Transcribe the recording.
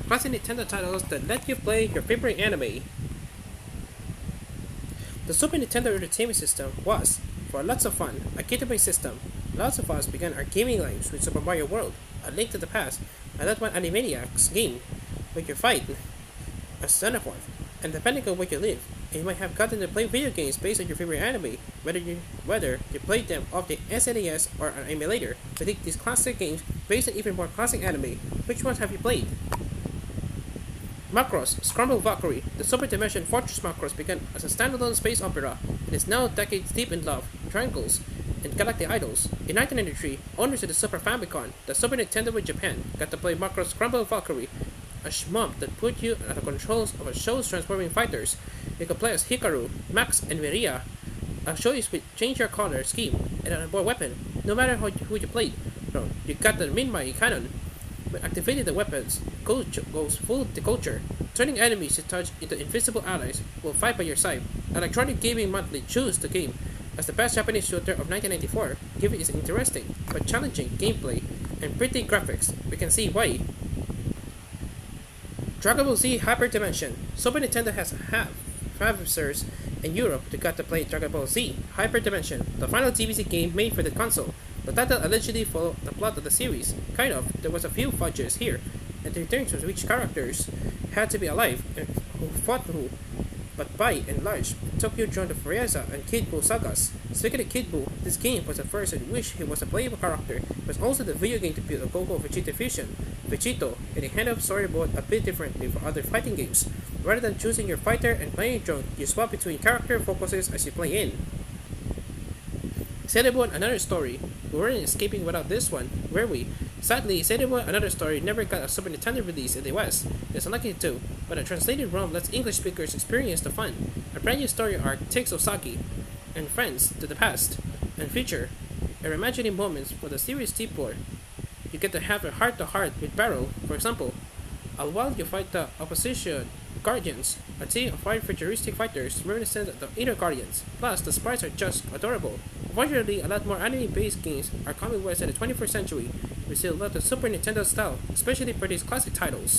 Classic Nintendo titles that let you play your favorite anime. The Super Nintendo Entertainment System was, for lots of fun, a gateway system. Lots of us began our gaming lives with Super Mario World, A Link to the Past, and that one Animaniacs game, where you fight a Xenomorph, and depending on where you live, you might have gotten to play video games based on your favorite anime, whether you played them off the SNES or an emulator. To take these classic games based on even more classic anime, which ones have you played? Macross Scramble Valkyrie, the Super Dimension Fortress Macross began as a standalone space opera and is now decades deep in love, triangles, and galactic idols. In 1993, owners of the Super Famicom, the Super Nintendo in Japan, got to play Macross Scramble Valkyrie, a shmup that put you at the controls of a show's transforming fighters. You could play as Hikaru, Max, and Miria. A show would change your color scheme and a more weapon, no matter who you played. So you got the Minmai cannon. When activating the weapons, goes full deculture, turning enemies you touch into invisible allies who will fight by your side. Electronic Gaming Monthly chose the game as the best Japanese shooter of 1994, given its interesting but challenging gameplay and pretty graphics. We can see why. Dragon Ball Z Hyper Dimension. Super Nintendo has users in Europe that got to play Dragon Ball Z Hyper Dimension, the final DBZ game made for the console. The title allegedly followed the plot of the series. Kind of, there was a few fudges here, and the returns of which characters had to be alive and who fought who. But by and large, Tokyo joined the Frieza and Kid Buu sagas. Speaking of Kid Buu, this game was the first in which he was a playable character, but also the video game debut of Goku Vegeta Fusion. Vegito, and they handled storyboard a bit differently from other fighting games. Rather than choosing your fighter and playing drone, you swap between character focuses as you play in. Xenoblade Another Story. We weren't escaping without this one, were we? Sadly, Xenoblade Another Story never got a Super Nintendo release in the West. It's unlikely to, but a translated ROM lets English speakers experience the fun. A brand new story arc takes Osaki and friends to the past and future, and reimagining moments for the series deep lore. You get to have a heart-to-heart with Barrow, for example, while you fight the opposition Guardians, a team of 5 futuristic fighters reminiscent of the Inner Guardians. Plus, the sprites are just adorable. Unfortunately, a lot more anime-based games are coming west in the 21st century. We still love the Super Nintendo style, especially for these classic titles.